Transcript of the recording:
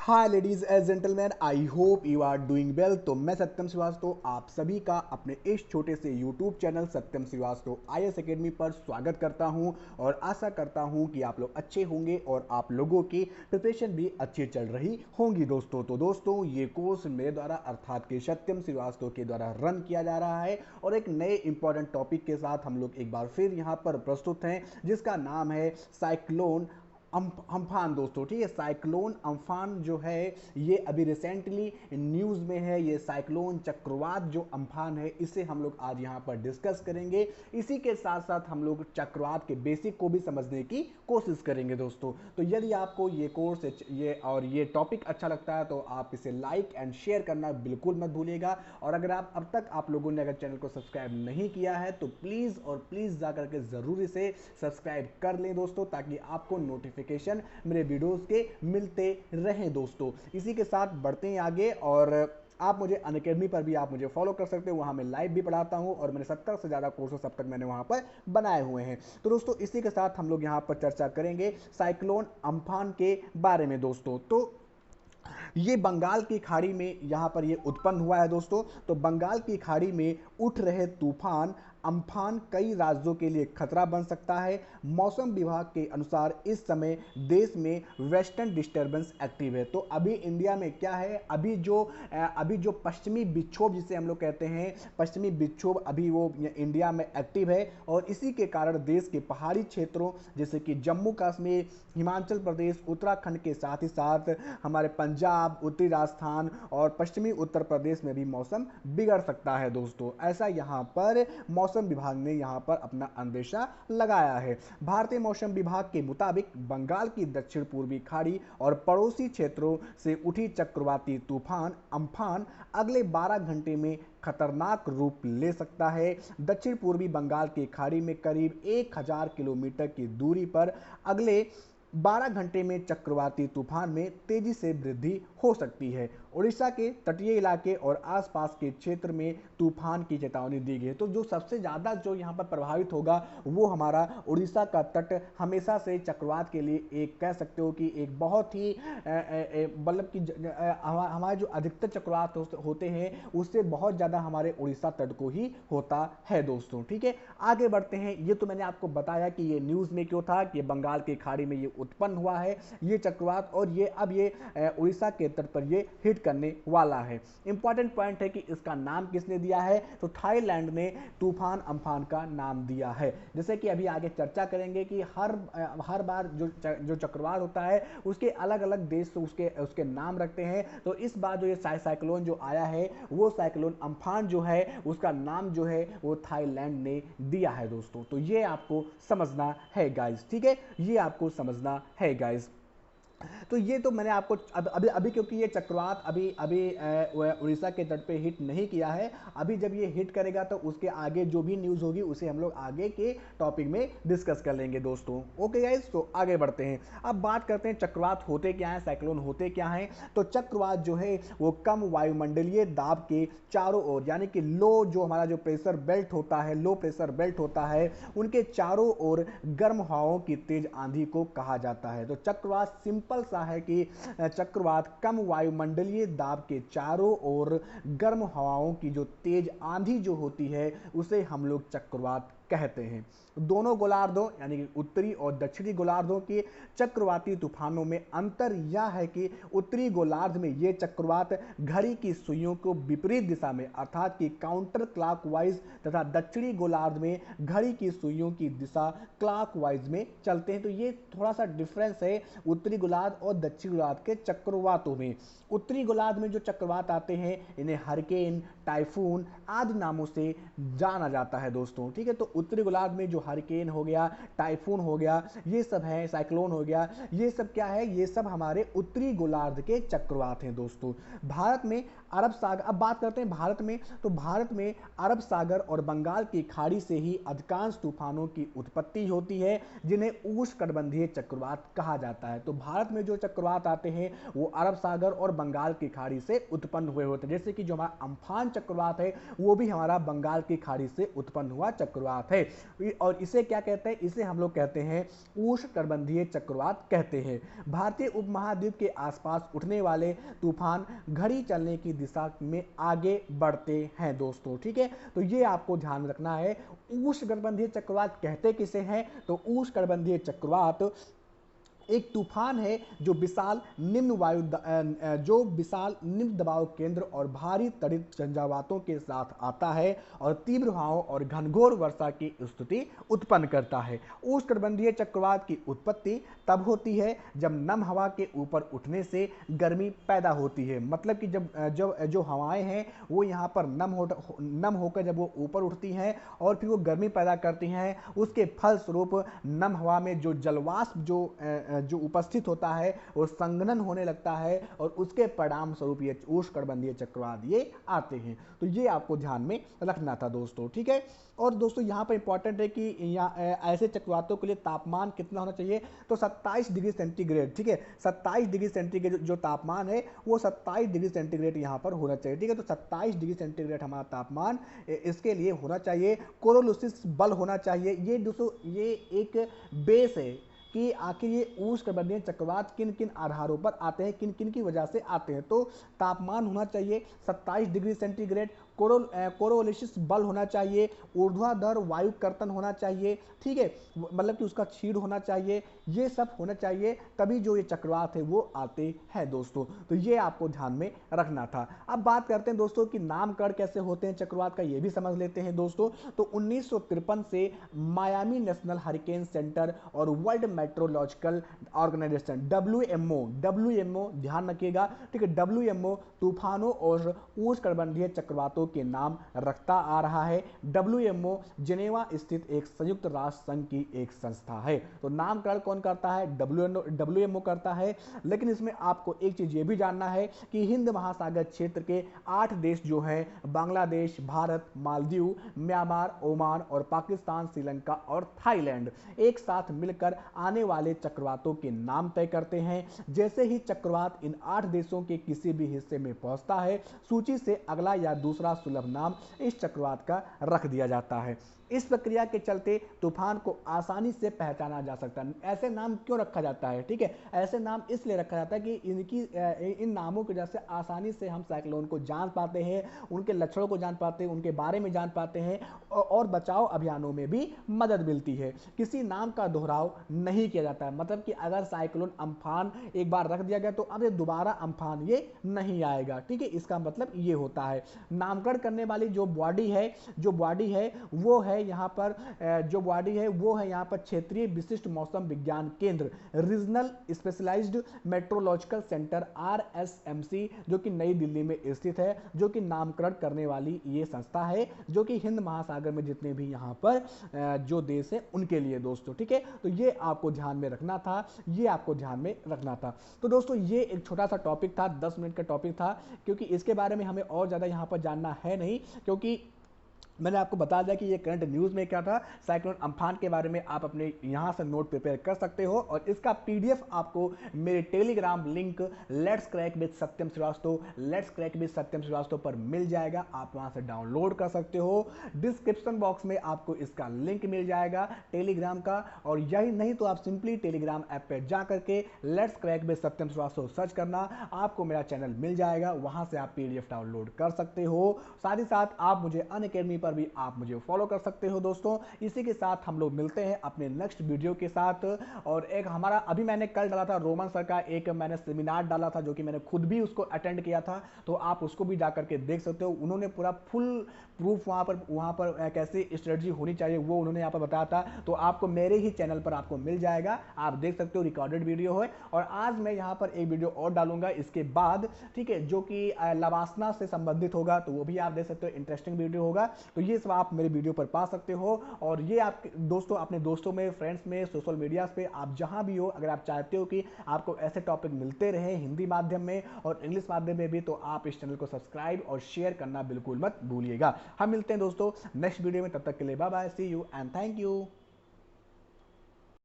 Hi ladies and gentleman, I hope you are doing well. तो मैं सत्यम श्रीवास्तव आप सभी का अपने इस छोटे से यूट्यूब चैनल सत्यम श्रीवास्तव आईएएस एकेडमी पर स्वागत करता हूं और आशा करता हूं कि आप लोग अच्छे होंगे और आप लोगों की प्रिपरेशन भी अच्छी चल रही होंगी। दोस्तों ये कोर्स मेरे द्वारा अर्थात के सत्यम श्रीवास्तव के द्वारा रन किया जा रहा है और एक नए इंपॉर्टेंट टॉपिक के साथ हम लोग एक बार फिर यहाँ पर प्रस्तुत हैं, जिसका नाम है साइक्लोन अम्फान। दोस्तों ठीक है, साइक्लोन अम्फान जो है ये अभी रिसेंटली न्यूज़ में है। ये साइक्लोन चक्रवात जो अम्फान है इसे हम लोग आज यहाँ पर डिस्कस करेंगे। इसी के साथ साथ हम लोग चक्रवात के बेसिक को भी समझने की कोशिश करेंगे। दोस्तों तो यदि आपको ये कोर्स ये टॉपिक अच्छा लगता है तो आप इसे लाइक एंड शेयर करना बिल्कुल मत भूलिएगा। और अगर अब तक आप लोगों ने अगर चैनल को सब्सक्राइब नहीं किया है तो प्लीज़ जा करके ज़रूर इसे सब्सक्राइब कर लें दोस्तों, ताकि आपको नोटिफिकेशन मेरे वीडियोस के मिलते रहें। दोस्तों इसी के साथ बढ़ते हैं आगे और आप मुझे अनअकैडमी पर भी आप मुझे फॉलो कर सकते हो। वहाँ मैं लाइव भी पढ़ाता हूँ और मैंने 70 से ज़्यादा कोर्सेस अब तक मैंने वहाँ पर बनाए हुए हैं। तो दोस्तों इसी के साथ हम लोग यहाँ पर चर्चा करेंगे साइक्लोन अम्फान के बारे में। दोस्तों तो ये बंगाल की खाड़ी में यहाँ पर ये उत्पन्न हुआ है। दोस्तों तो बंगाल की खाड़ी में उठ रहे तूफान अम्फान कई राज्यों के लिए खतरा बन सकता है। मौसम विभाग के अनुसार इस समय देश में वेस्टर्न डिस्टर्बेंस एक्टिव है। तो अभी इंडिया में क्या है, अभी जो पश्चिमी विक्षोभ जिसे हम लोग कहते हैं, पश्चिमी विक्षोभ अभी वो इंडिया में एक्टिव है और इसी के कारण देश के पहाड़ी क्षेत्रों जैसे कि जम्मू कश्मीर, हिमाचल प्रदेश, उत्तराखंड के साथ ही साथ हमारे पंजाब, उत्तरी राजस्थान और पश्चिमी उत्तर प्रदेश में भी मौसम बिगड़ सकता है। दोस्तों ऐसा यहाँ पर मौसम विभाग ने यहाँ पर अपना अंदेशा लगाया है। भारतीय मौसम विभाग के मुताबिक बंगाल की दक्षिण पूर्वी खाड़ी और पड़ोसी क्षेत्रों से उठी चक्रवाती तूफान अम्फान अगले 12 घंटे में खतरनाक रूप ले सकता है। दक्षिण पूर्वी बंगाल की खाड़ी में करीब 1000 किलोमीटर की दूरी पर अगले 12 घंटे में चक्रवाती तूफान में तेजी से वृद्धि हो सकती है। उड़ीसा के तटीय इलाके और आसपास के क्षेत्र में तूफान की चेतावनी दी गई है। तो जो सबसे ज़्यादा जो यहाँ पर प्रभावित होगा वो हमारा उड़ीसा का तट हमेशा से चक्रवात के लिए एक कह सकते हो कि एक बहुत ही मतलब कि हमारे जो अधिकतर चक्रवात होते हैं उससे बहुत ज़्यादा हमारे उड़ीसा तट को ही होता है। दोस्तों ठीक है, आगे बढ़ते हैं। ये तो मैंने आपको बताया कि ये न्यूज़ में क्यों था कि बंगाल की खाड़ी में ये उत्पन्न हुआ है ये चक्रवात और ये अब ये उड़ीसा के तट पर ये हिट करने वाला है। इंपॉर्टेंट पॉइंट है कि इसका नाम किसने दिया है, तो थाईलैंड ने तूफान अम्फान का नाम दिया है। जैसे कि अभी आगे चर्चा करेंगे कि हर बार जो चक्रवात होता है उसके अलग अलग देश उसके नाम रखते हैं। तो इस बार जो ये साइक्लोन जो आया है वो साइक्लोन अम्फान जो है उसका नाम जो है वो थाईलैंड ने दिया है। दोस्तों तो ये आपको समझना है गाइस, ठीक है, ये आपको समझना है गाइस। तो ये तो मैंने आपको अभी अभी क्योंकि ये चक्रवात अभी अभी उड़ीसा के तट पे हिट नहीं किया है। अभी जब ये हिट करेगा तो उसके आगे जो भी न्यूज़ होगी उसे हम लोग आगे के टॉपिक में डिस्कस कर लेंगे। दोस्तों ओके गाइस, तो आगे बढ़ते हैं। अब बात करते हैं चक्रवात होते क्या हैं, साइक्लोन होते क्या हैं। तो चक्रवात जो है वो कम वायुमंडलीय दाब के चारों ओर यानी कि लो जो हमारा जो प्रेशर बेल्ट होता है, लो प्रेशर बेल्ट होता है, उनके चारों ओर गर्म हवाओं की तेज आंधी को कहा जाता है। तो चक्रवात सिंपल सा है कि चक्रवात कम वायुमंडलीय दाब के चारों ओर गर्म हवाओं की जो तेज आंधी जो होती है उसे हम लोग चक्रवात कहते हैं। दोनों गोलार्धों यानी कि उत्तरी और दक्षिणी गोलार्धों के चक्रवाती तूफानों में अंतर यह है कि उत्तरी गोलार्ध में ये चक्रवात घड़ी की सुइयों को विपरीत दिशा में अर्थात कि काउंटर क्लॉकवाइज तथा दक्षिणी गोलार्ध में घड़ी की सुइयों की दिशा क्लॉकवाइज में चलते हैं। तो ये थोड़ा सा डिफरेंस है उत्तरी गोलार्ध और दक्षिणी गोलार्ध के चक्रवातों में। उत्तरी गोलार्ध में जो चक्रवात आते हैं इन्हें हरिकेन, टाइफून आदि नामों से जाना जाता है। दोस्तों ठीक है, तो उत्तरी गोलार्ध में जो हरिकेन हो गया, टाइफून हो गया, ये सब है, साइक्लोन हो गया, ये सब क्या है, ये सब हमारे उत्तरी गोलार्ध के चक्रवात हैं। दोस्तों भारत में अरब सागर, अब बात करते हैं भारत में, तो भारत में अरब सागर और बंगाल की खाड़ी से ही अधिकांश तूफानों की उत्पत्ति होती है जिन्हें उष्णकटिबंधीय चक्रवात कहा जाता है। तो भारत में जो चक्रवात आते हैं वो अरब सागर और बंगाल की खाड़ी से उत्पन्न हुए होते हैं। जैसे कि जो हमारा अम्फान चक्रवात है वो भी हमारा बंगाल की खाड़ी से उत्पन्न हुआ चक्रवात चक्रवात है। और इसे क्या कहते हैं, इसे हम लोग कहते हैं उष्णकटिबंधीय चक्रवात कहते हैं। भारतीय उपमहाद्वीप के आसपास उठने वाले तूफान घड़ी चलने की दिशा में आगे बढ़ते हैं दोस्तों, ठीक है। तो ये आपको ध्यान रखना है। उष्णकटिबंधीय चक्रवात कहते किसे हैं, तो उष्णकटिबंधीय चक्रवात एक तूफान है जो विशाल निम्न दबाव केंद्र और भारी तड़ित झंझावातों के साथ आता है और तीव्र हवाओं और घनघोर वर्षा की स्थिति उत्पन्न करता है। उष्णकटिबंधीय चक्रवात की उत्पत्ति तब होती है जब नम हवा के ऊपर उठने से गर्मी पैदा होती है। मतलब कि जब जो हवाएं हैं वो यहाँ पर नम होकर जब वो ऊपर उठती हैं और फिर वो गर्मी पैदा करती हैं, उसके फलस्वरूप नम हवा में जो जलवाष्प जो उपस्थित होता है वो संघनन होने लगता है और उसके परिणाम स्वरूप ये उष्णकटिबंधीय चक्रवात ये आते हैं। तो ये आपको ध्यान में रखना था दोस्तों, ठीक है। और दोस्तों यहाँ पर इंपॉर्टेंट है कि ऐसे चक्रवातों के लिए तापमान कितना होना चाहिए, तो 27 डिग्री सेंटीग्रेड, ठीक है। 27 डिग्री सेंटीग्रेड जो तापमान है वो 27 डिग्री सेंटीग्रेड यहाँ पर होना चाहिए, ठीक है। तो 27 डिग्री सेंटीग्रेड हमारा तापमान इसके लिए होना चाहिए। कोरोलिसिस बल होना चाहिए। ये दोस्तों ये एक बेस है कि आखिर ये उष्णकटिबंधीय चक्रवात किन किन आधारों पर आते हैं, किन किन की वजह से आते हैं। तो तापमान होना चाहिए 27 डिग्री सेंटीग्रेड, कोरोलिसिस बल होना चाहिए, ऊर्ध्वाधर वायु कर्तन होना चाहिए, ठीक है, मतलब कि उसका क्षीण होना चाहिए। ये सब होना चाहिए, तभी जो ये चक्रवात है वो आते हैं दोस्तों। तो ये आपको ध्यान में रखना था। अब बात करते हैं दोस्तों कि नामकरण कैसे होते हैं चक्रवात का, ये भी समझ लेते हैं दोस्तों। तो 1953 से मायामी नेशनल हरिकेन सेंटर और वर्ल्ड मेट्रोलॉजिकल ऑर्गेनाइजेशन WMO ध्यान रखिएगा, ठीक है, WMO तूफानों और उष्णकटिबंधीय चक्रवातों के नाम रखता आ रहा है। WMO जिनेवा स्थित एक संयुक्त राष्ट्र संघ की एक संस्था है। तो नामकरण कौन करता है, WMO करता है। लेकिन इसमें आपको एक चीज ये भी जानना है कि हिंद महासागर क्षेत्र के 8 देश जो हैं, बांग्लादेश, भारत, मालदीव, म्यांमार, ओमान और पाकिस्तान, श्रीलंका और थाईलैंड, एक साथ मिलकर आने वाले चक्रवातों के नाम तय करते हैं। जैसे ही चक्रवात इन 8 देशों के किसी भी हिस्से में पहुंचता है, सूची से अगला या दूसरा सुलभ नाम इस चक्रवात का रख दिया जाता है। इस प्रक्रिया के चलते तूफान को आसानी से पहचाना जा सकता है। ऐसे नाम क्यों रखा जाता है, ठीक है, ऐसे नाम इसलिए रखा जाता है कि इन नामों की वजह से आसानी से हम साइक्लोन को जान पाते हैं, उनके लक्षणों को जान पाते हैं, उनके बारे में जान पाते हैं और बचाव अभियानों में भी मदद मिलती है। किसी नाम का दोहराव नहीं किया जाता है, मतलब कि अगर साइक्लोन अम्फान एक बार रख दिया गया तो अब ये दोबारा अम्फान ये नहीं आएगा, ठीक है, इसका मतलब ये होता है। नामकरण करने वाली जो बॉडी है वो है यहाँ पर यहाँ पर क्षेत्रीय विशिष्ट मौसम विज्ञान केंद्र, regional specialized meteorological centre RSMC, जो कि नई दिल्ली में स्थित है, जो कि नामकरण करने वाली ये संस्था है, जो कि हिंद महासागर में जितने भी यहाँ पर जो देश है उनके लिए दोस्तों, ठीक है। तो ये आपको ध्यान में रखना था, तो दोस्तों ये एक छोटा सा टॉपिक था, 10 मिनट का टॉपिक था, क्योंकि इसके बारे में हमें और ज्यादा यहाँ पर जानना है नहीं, क्योंकि मैंने आपको बता दिया कि ये करंट न्यूज़ में क्या था। साइक्लोन अम्फान के बारे में आप अपने यहाँ से नोट प्रिपेयर कर सकते हो और इसका PDF आपको मेरे Telegram link let's crack with Satyam Shrivastava पर मिल जाएगा। आप वहाँ से डाउनलोड कर सकते हो। डिस्क्रिप्शन बॉक्स में आपको इसका लिंक मिल जाएगा टेलीग्राम का, और यही नहीं तो आप सिंपली टेलीग्राम ऐप पर जा करके let's crack with Satyam Shrivastava search करना, आपको मेरा चैनल मिल जाएगा, वहाँ से आप PDF डाउनलोड कर सकते हो। साथ ही साथ आप मुझे अनअकैडमी पर भी आप मुझे फॉलो कर सकते हो दोस्तों। इसी के साथ हम लोग मिलते हैं अपने नेक्स्ट वीडियो के साथ। और एक हमारा अभी मैंने कल डाला था रोमन सर का एक मैंने सेमिनार डाला था, जो कि मैंने खुद भी उसको अटेंड किया था, तो आप उसको भी जाकर के देख सकते हो। उन्होंने पूरा फुल प्रूफ वहाँ पर कैसे स्ट्रेटजी होनी चाहिए वो उन्होंने यहाँ पर बताया था, तो आपको मेरे ही चैनल पर आपको मिल जाएगा, आप देख सकते हो, रिकॉर्डेड वीडियो है। और आज मैं यहाँ पर एक वीडियो और डालूंगा इसके बाद, ठीक है, जो कि लवासना से संबंधित होगा, तो वो भी आप देख सकते हो, इंटरेस्टिंग वीडियो होगा। तो ये सब आप मेरे वीडियो पर पा सकते हो। और ये आप दोस्तों अपने दोस्तों में, फ्रेंड्स में, सोशल मीडिया पे, आप जहां भी हो, अगर आप चाहते हो कि आपको ऐसे टॉपिक मिलते रहे हिंदी माध्यम में और इंग्लिश माध्यम में भी, तो आप इस चैनल को सब्सक्राइब और शेयर करना बिल्कुल मत भूलिएगा। हम मिलते हैं दोस्तों नेक्स्ट वीडियो में, तब तक के लिए bye bye, see you and thank you.